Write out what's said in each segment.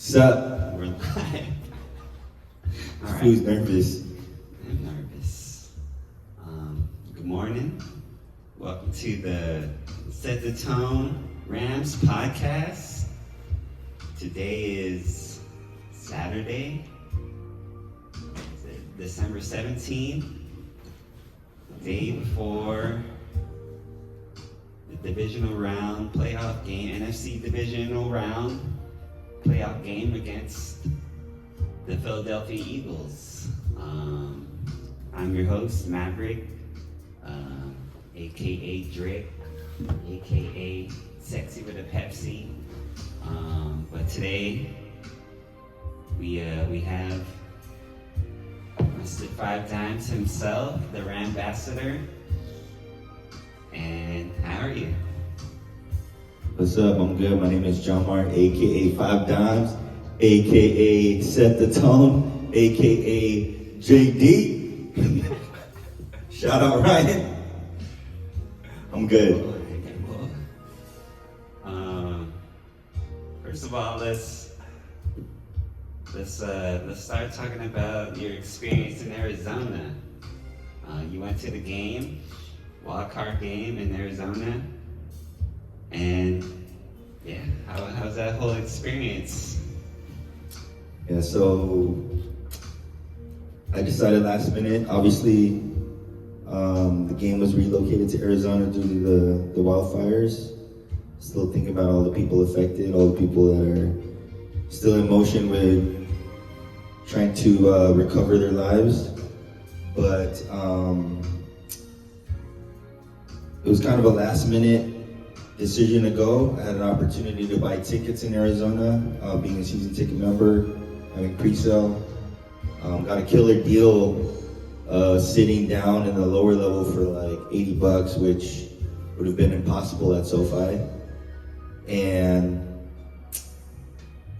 Sup? We're live. All right. Who's nervous? I'm nervous. Good morning. Welcome to the Set the Tone Rams podcast. Today is Saturday, December 17th, day before the divisional round playoff game, NFC divisional round playoff game against the Philadelphia Eagles. I'm your host, Maverick, aka Drake, aka Sexy with a Pepsi. But today we have Mr. Five Dimes himself, the Rambassador. And how are you? What's up? I'm good. My name is John Mark, aka Five Dimes, aka Set the Tone, aka JD. Shout out Ryan. I'm good. First of all, let's start talking about your experience in Arizona. You went to the game, wild card game in Arizona, and yeah, how's that whole experience? Yeah, so I decided last minute. Obviously, the game was relocated to Arizona due to the wildfires. Still thinking about all the people affected, all the people that are still in motion with trying to recover their lives. But it was kind of a last minute decision to go. I had an opportunity to buy tickets in Arizona, being a season ticket member, having pre-sale. Got a killer deal sitting down in the lower level for like $80, which would have been impossible at SoFi. And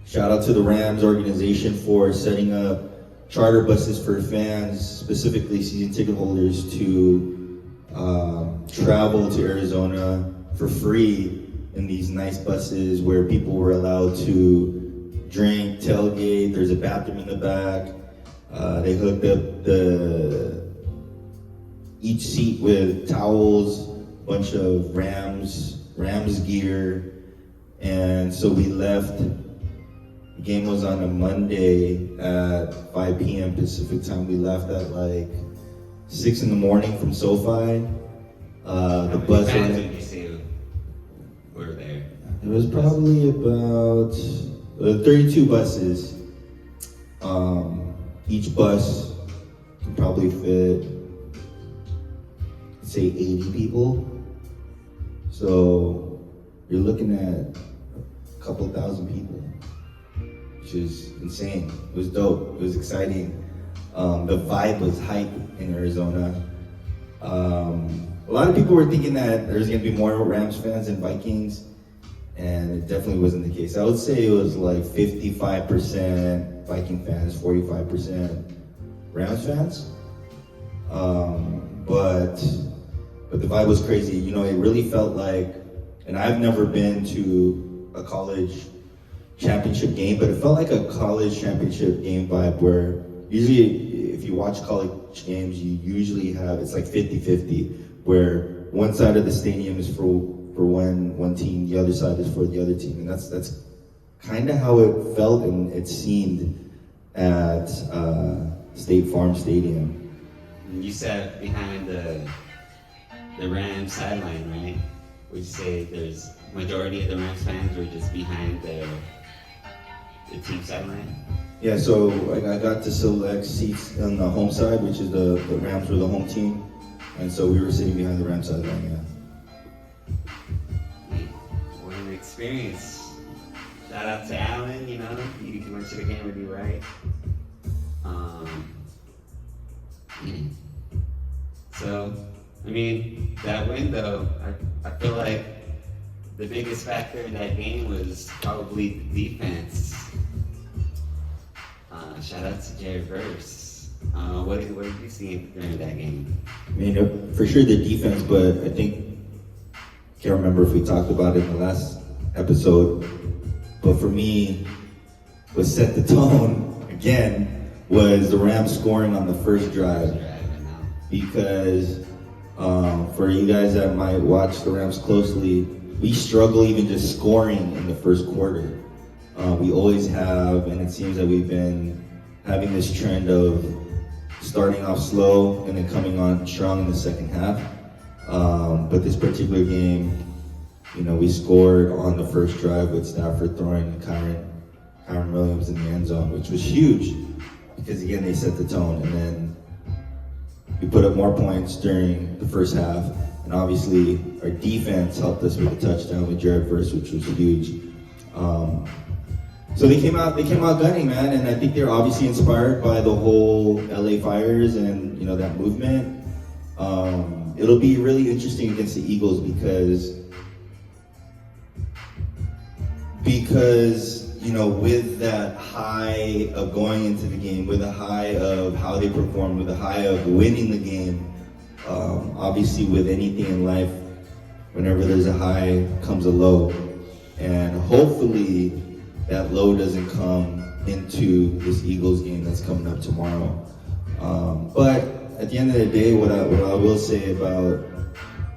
shout out to the Rams organization for setting up charter buses for fans, specifically season ticket holders, to travel to Arizona for free in these nice buses where people were allowed to drink, tailgate. There's a bathroom in the back. They hooked up each seat with towels, a bunch of Rams gear. And so we left. The game was on a Monday at 5 p.m. Pacific time. We left at like 6 in the morning from SoFi. The bus. How many fans did you see were there? It was probably about 32 buses. Each bus can probably fit, say, 80 people. So you're looking at a couple thousand people, which is insane. It was dope. It was exciting. The vibe was hype in Arizona. A lot of people were thinking that there's going to be more Rams fans than Vikings, and it definitely wasn't the case. I would say it was like 55% Viking fans, 45% Rams fans. But the vibe was crazy. You know, it really felt like, and I've never been to a college championship game, but it felt like a college championship game vibe where usually if you watch college games, you usually have, it's like 50-50, where one side of the stadium is for one team, the other side is for the other team. And that's kind of how it felt and it seemed at State Farm Stadium. You sat behind the Rams sideline, right? Would you say there's majority of the Rams fans were just behind the team sideline? Yeah, so I got to select seats on the home side, which is the Rams were the home team. And so we were sitting behind the Rams sideline, yeah. What an experience. Shout out to Alan, you know, you went to the game with you, right? So, I mean, that win though, I feel like the biggest factor in that game was probably the defense. Shout out to Jared Verse. What did you see during that game? I mean, for sure the defense, but I think, can't remember if we talked about it in the last episode, but for me, what set the tone again was the Rams scoring on the first drive. Because for you guys that might watch the Rams closely, we struggle even just scoring in the first quarter. We always have, and it seems that we've been having this trend of starting off slow and then coming on strong in the second half. But this particular game, we scored on the first drive with Stafford throwing Kyron Williams in the end zone, which was huge because again, they set the tone. And then we put up more points during the first half. And obviously our defense helped us with a touchdown with Jared Verse, which was huge. So they came out gunning, man, and I think they're obviously inspired by the whole LA Fires and that movement. It'll be really interesting against the Eagles because with that high of going into the game, with the high of how they perform, with the high of winning the game, obviously with anything in life, whenever there's a high comes a low, and hopefully that low doesn't come into this Eagles game that's coming up tomorrow. But at the end of the day, what I will say about,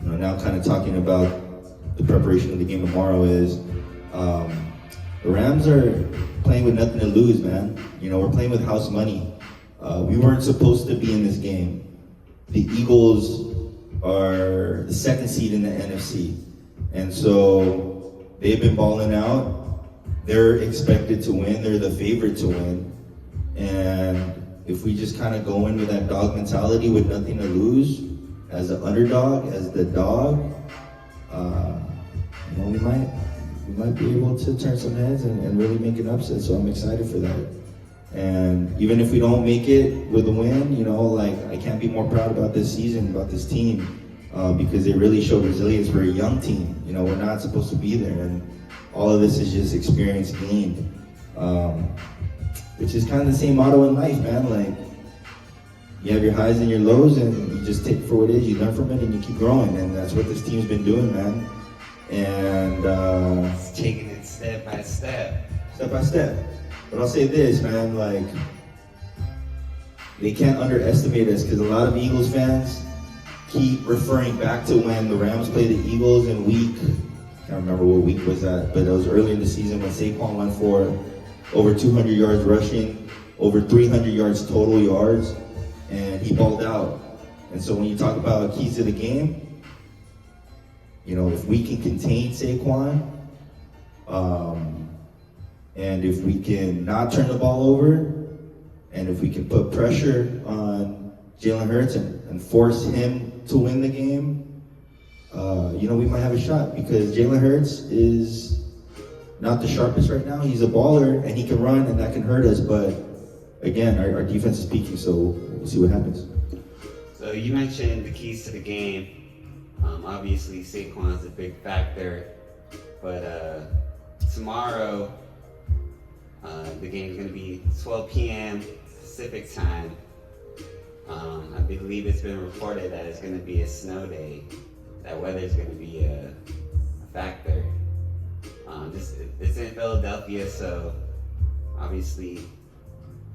now kind of talking about the preparation of the game tomorrow is, the Rams are playing with nothing to lose, man. We're playing with house money. We weren't supposed to be in this game. The Eagles are the second seed in the NFC. And so they've been balling out. They're expected to win. They're the favorite to win. And if we just kind of go in with that dog mentality with nothing to lose, as the underdog, as the dog, we might be able to turn some heads and really make an upset. So I'm excited for that. And even if we don't make it with a win, I can't be more proud about this season, about this team, because they really showed resilience. We're a young team. We're not supposed to be there. And all of this is just experience gained, which is kind of the same motto in life, man. Like, you have your highs and your lows, and you just take it for what it is. You learn from it, and you keep growing, and that's what this team's been doing, man. And it's taking it step by step. Step by step. But I'll say this, man, they can't underestimate us, because a lot of Eagles fans keep referring back to when the Rams played the Eagles in I can't remember what week was that, but it was early in the season when Saquon went for over 200 yards rushing, over 300 yards total yards, and he balled out. And so when you talk about keys to the game, if we can contain Saquon, and if we can not turn the ball over, and if we can put pressure on Jalen Hurts and force him to win the game, we might have a shot, because Jalen Hurts is not the sharpest right now. He's a baller, and he can run, and that can hurt us. But again, our defense is peaking, so we'll see what happens. So you mentioned the keys to the game. Obviously, Saquon's a big factor, but tomorrow the game's going to be 12 p.m. Pacific time. I believe it's been reported that it's going to be a snow day. That weather is going to be a factor. It's in Philadelphia, so obviously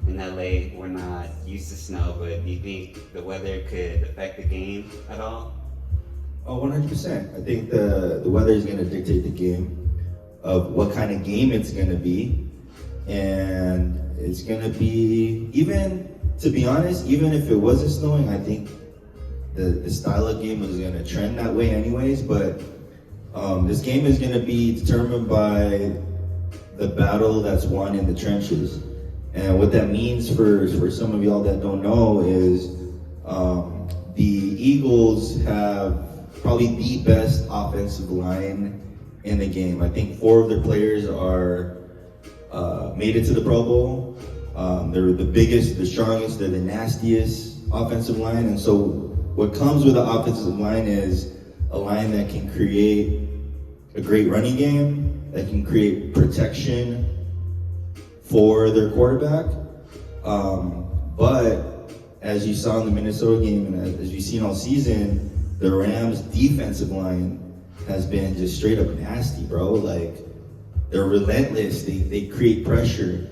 in LA we're not used to snow, but do you think the weather could affect the game at all? Oh, 100%. I think the weather is going to dictate the game of what kind of game it's going to be. And it's going to be, even, to be honest, even if it wasn't snowing, I think the style of game was going to trend that way anyways. But this game is going to be determined by the battle that's won in the trenches. And what that means for some of y'all that don't know is the Eagles have probably the best offensive line in the game. I think 4 of their players are made it to the Pro Bowl. They're the biggest, the strongest, they're the nastiest offensive line. And so what comes with the offensive line is a line that can create a great running game, that can create protection for their quarterback. But as you saw in the Minnesota game, and as you've seen all season, the Rams' defensive line has been just straight up nasty, bro. Like, they're relentless. They create pressure.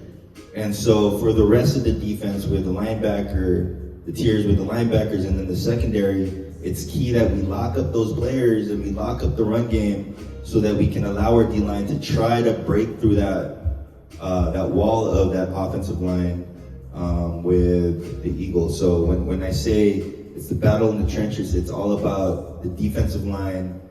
And so for the rest of the defense with the linebacker, the tiers with the linebackers, and then the secondary, it's key that we lock up those players and we lock up the run game so that we can allow our D-line to try to break through that wall of that offensive line with the Eagles. So when I say it's the battle in the trenches, it's all about the defensive line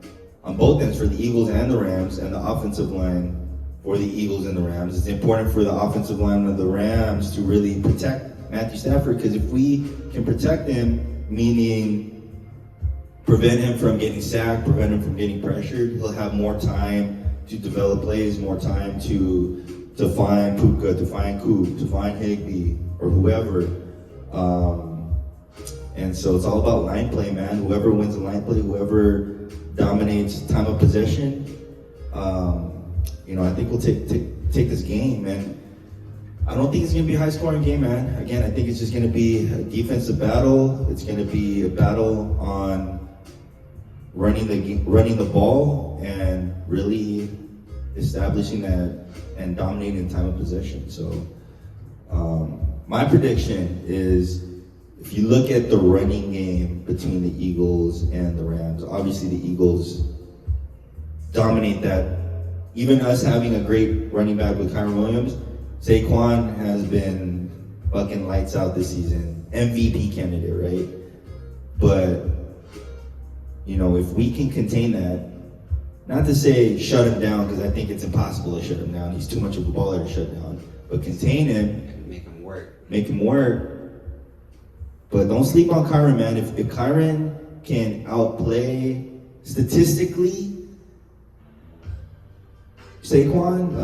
on both ends for the Eagles and the Rams, and the offensive line for the Eagles and the Rams. It's important for the offensive line of the Rams to really protect Matthew Stafford, because if we can protect him, meaning prevent him from getting sacked, prevent him from getting pressured, he'll have more time to develop plays, more time to find Puka, to find Coop, to find Higbee, or whoever. And so it's all about line play, man. Whoever wins the line play, whoever dominates time of possession, I think we'll take this game, and I don't think it's going to be a high-scoring game, man. Again, I think it's just going to be a defensive battle. It's going to be a battle on running the ball and really establishing that and dominating time of possession. So my prediction is, if you look at the running game between the Eagles and the Rams, obviously the Eagles dominate that. Even us having a great running back with Kyron Williams, Saquon has been fucking lights out this season. MVP candidate, right? But, if we can contain that, not to say shut him down, because I think it's impossible to shut him down. He's too much of a baller to shut down. But contain him. Make him work. Make him work. But don't sleep on Kyron, man. If Kyron can outplay statistically Saquon,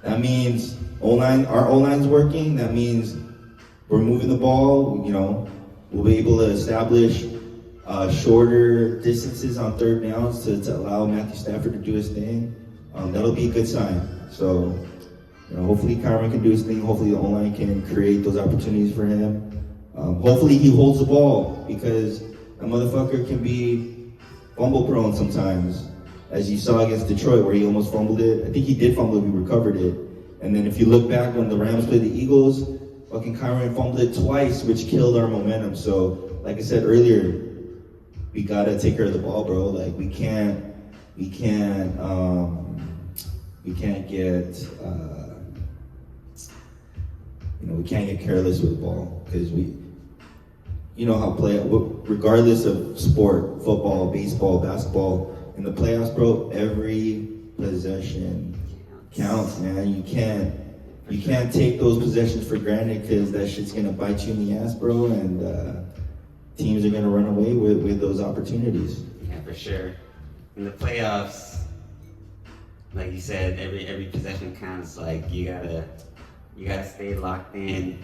that means our O-line's working. That means we're moving the ball. We'll be able to establish shorter distances on third downs to allow Matthew Stafford to do his thing. That'll be a good sign. So, hopefully Kyron can do his thing. Hopefully the O-line can create those opportunities for him. Hopefully he holds the ball, because a motherfucker can be fumble prone sometimes, as you saw against Detroit, where he almost fumbled it. I think he did fumble it, he recovered it. And then if you look back when the Rams played the Eagles, fucking Kyron fumbled it twice, which killed our momentum. So, like I said earlier, we gotta take care of the ball, bro. Like we can't get we can't get careless with the ball, because regardless of sport, football, baseball, basketball, in the playoffs, bro, every possession counts, man. You can't take those possessions for granted, because that shit's gonna bite you in the ass, bro, and teams are gonna run away with those opportunities. Yeah, for sure. In the playoffs, like you said, every possession counts. Like you gotta stay locked in.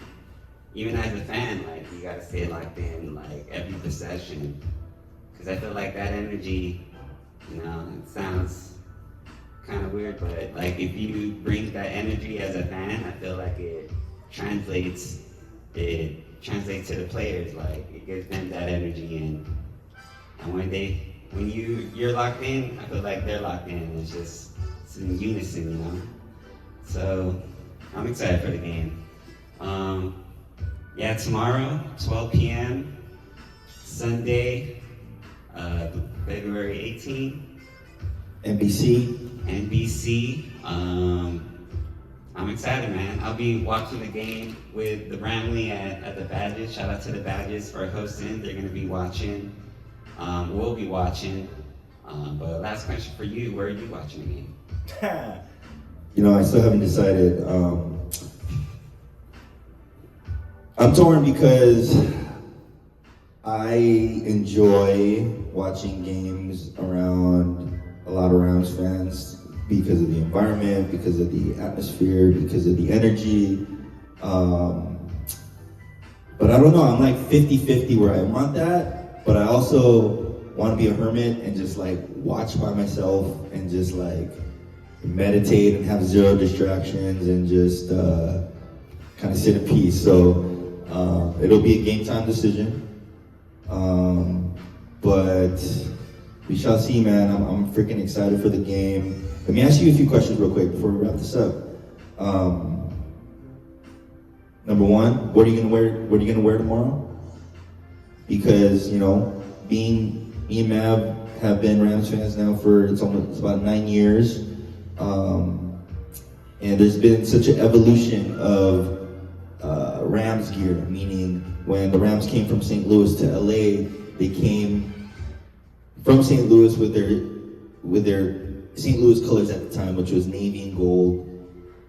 Even as a fan, like you gotta stay locked in, like every possession, because I feel like that energy, it sounds kind of weird, but like if you bring that energy as a fan, I feel like it translates to the players. Like it gives them that energy, and when you're locked in, I feel like they're locked in. It's in unison, So I'm excited for the game. Tomorrow, 12 p.m. Sunday, February 18th. NBC. I'm excited, man. I'll be watching the game with the Ramley at the Badges. Shout out to the Badges for hosting. They're going to be watching. We'll be watching. But last question for you, where are you watching the game? I still haven't decided. I'm torn, because I enjoy watching games around a lot of Rams fans because of the environment, because of the atmosphere, because of the energy. But I don't know, I'm like 50-50 where I want that, but I also want to be a hermit and just like watch by myself and just like meditate and have zero distractions and just kind of sit in peace. So it'll be a game time decision. But we shall see, man. I'm freaking excited for the game. Let me ask you a few questions real quick before we wrap this up. Number one, what are you gonna wear? What are you gonna wear tomorrow? Because me and Mav have been Rams fans now for it's about 9 years, and there's been such an evolution of Rams gear. Meaning, when the Rams came from St. Louis to LA, they came from St. Louis with their St. Louis colors at the time, which was navy and gold.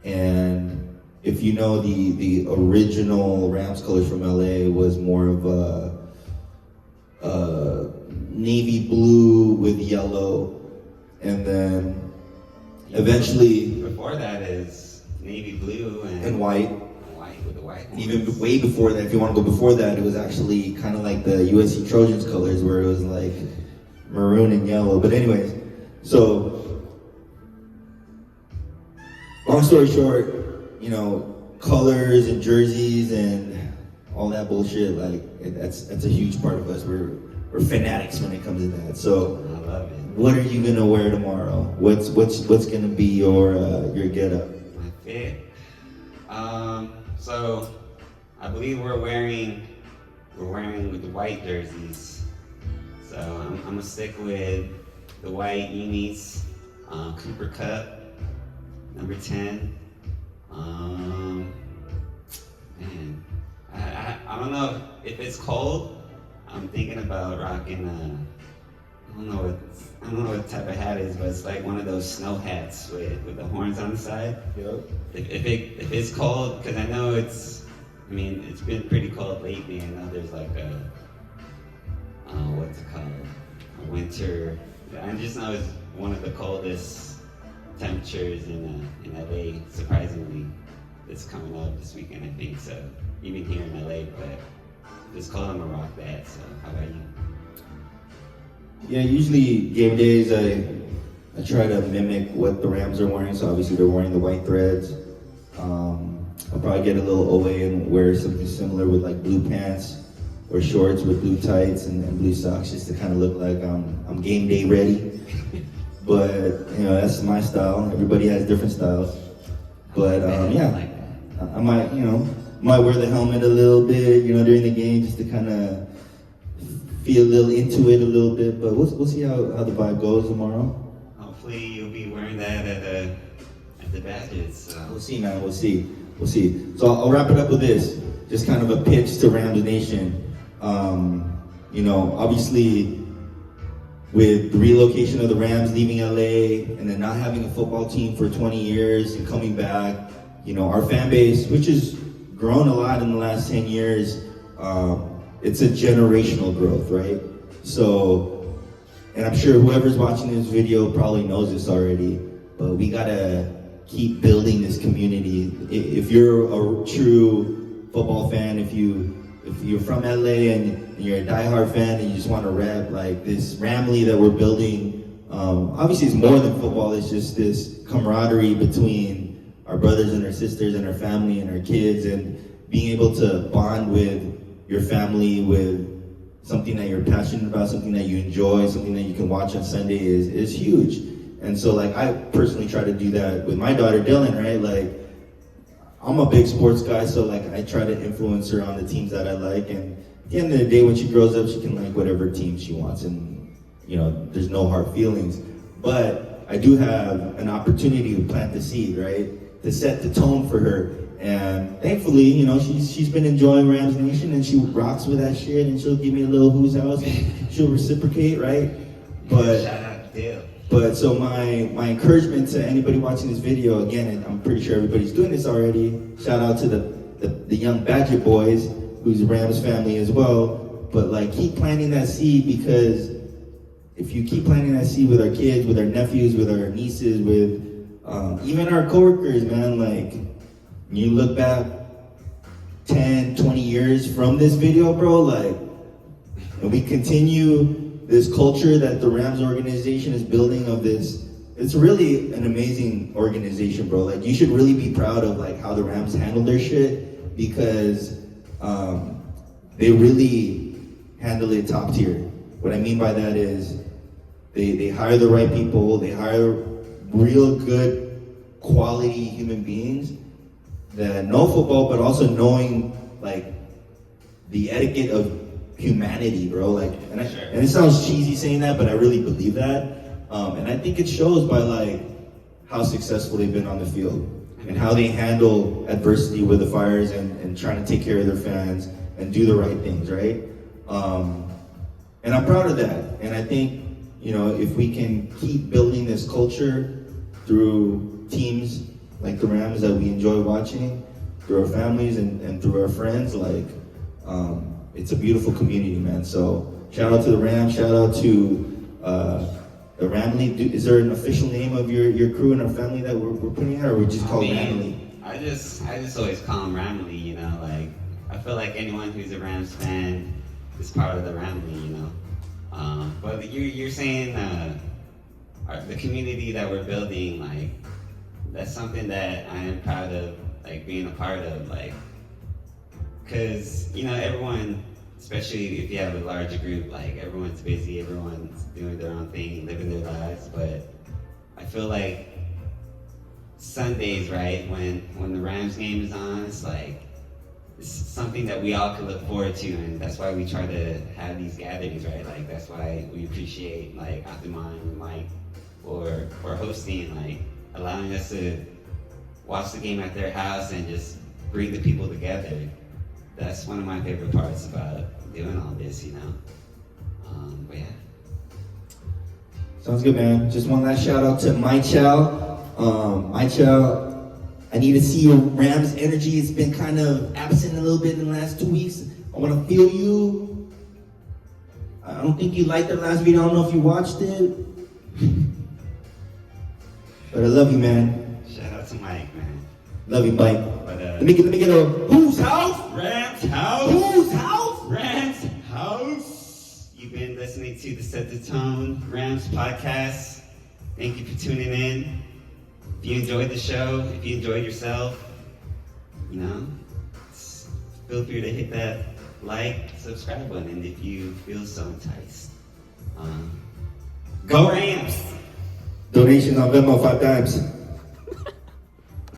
And if you know, the original Rams colors from LA was more of a navy blue with yellow, and then eventually Before that is navy blue and white. White with the white. And even way before that, if you want to go before that, it was actually kind of like the USC Trojans colors, where it was like maroon and yellow. But anyways, so long story short, colors and jerseys and all that bullshit, like that's a huge part of us. We're fanatics when it comes to that. So I love it. what are you gonna wear tomorrow? What's gonna be your getup? My fit. So I believe we're wearing the white jerseys. So I'm gonna stick with the white unis, Cooper Cup, number 10. Man, I don't know if it's cold. I'm thinking about rocking I don't know what type of hat it is, but it's like one of those snow hats with the horns on the side. Yep. If it's cold, because I know it's been pretty cold lately. I know there's like what's it called? A winter. I just know it's one of the coldest temperatures in LA, surprisingly. It's coming up this weekend, I think, so even here in LA, but if it's cold, I'm gonna rock that. So how about you? Yeah, usually game days I try to mimic what the Rams are wearing. So obviously they're wearing the white threads. I'll probably get a little away and wear something similar with like blue pants or shorts with blue tights and blue socks, just to kind of look like I'm game day ready. But that's my style. Everybody has different styles. But yeah, I might wear the helmet a little bit during the game, just to kind of feel a little into it a little bit. But we'll see how the vibe goes tomorrow. Hopefully you'll be wearing that at the Badgets. So. We'll see, man. We'll see. So I'll wrap it up with this. Just kind of a pitch to Rams Nation. Obviously, with the relocation of the Rams leaving LA and then not having a football team for 20 years and coming back, our fan base, which has grown a lot in the last 10 years, it's a generational growth, right? So, and I'm sure whoever's watching this video probably knows this already, but we gotta keep building this community. If you're a true football fan, if you're from LA and you're a diehard fan and you just want to rep like this family that we're building, obviously it's more than football. It's just this camaraderie between our brothers and our sisters and our family and our kids, and being able to bond with your family with something that you're passionate about, something that you enjoy, something that you can watch on Sunday is huge. And so like I personally try to do that with my daughter Dylan, right? Like I'm a big sports guy, so like I try to influence her on the teams that I like, and at the end of the day, when she grows up, she can like whatever team she wants, and there's no hard feelings. But I do have an opportunity to plant the seed, right? To set the tone for her. And thankfully, she's been enjoying Rams Nation, and she rocks with that shit, and she'll give me a little who's house, and she'll reciprocate, right? But shout out to Dale. But so my encouragement to anybody watching this video, again, and I'm pretty sure everybody's doing this already, shout out to the young Badger boys, who's Rams family as well, but like keep planting that seed, because if you keep planting that seed with our kids, with our nephews, with our nieces, with even our coworkers, man, like when you look back 10, 20 years from this video, bro, like, and we continue this culture that the Rams organization is building of this, it's really an amazing organization, bro. Like, you should really be proud of like how the Rams handle their shit, because they really handle it top tier. What I mean by that is they hire the right people, they hire real good quality human beings, that know football, but also knowing like the etiquette of humanity, bro. Like, and it sounds cheesy saying that, but I really believe that. And I think it shows by like how successful they've been on the field and how they handle adversity with the Fires and trying to take care of their fans and do the right things, right? And I'm proud of that. And I think, you know, if we can keep building this culture through teams like the Rams that we enjoy watching, through our families and through our friends, like, it's a beautiful community, man. So shout out to the Rams, shout out to the Ramley. Is there an official name of your crew and our family that we're putting out, or we just call it Ramley? I just always call them Ramley, you know, like, I feel like anyone who's a Rams fan is part of the Ramley, you know. But you're saying the community that we're building, like, that's something that I am proud of, like, being a part of, like, because, you know, everyone, especially if you have a larger group, like, everyone's busy, everyone's doing their own thing, living their lives, but I feel like Sundays, right, when the Rams game is on, it's like, it's something that we all can look forward to, and that's why we try to have these gatherings, right? Like, that's why we appreciate, like, Eatin and Mike for hosting, like, allowing us to watch the game at their house and just bring the people together. That's one of my favorite parts about doing all this, you know? But yeah. Sounds good, man. Just one last shout out to Michael. Michael, I need to see your Rams energy. It's been kind of absent a little bit in the last 2 weeks. I want to feel you. I don't think you liked the last video. I don't know if you watched it. But I love you, man. Shout out to Mike, man. Love you, Mike. But, let me get a whose house? Rams house. Whose house? Rams house. You've been listening to the Set the Tone Rams podcast. Thank you for tuning in. If you enjoyed the show, if you enjoyed yourself, you know, feel free to hit that like, subscribe button if you feel so enticed. Go Rams! Donations on Venmo 5 times.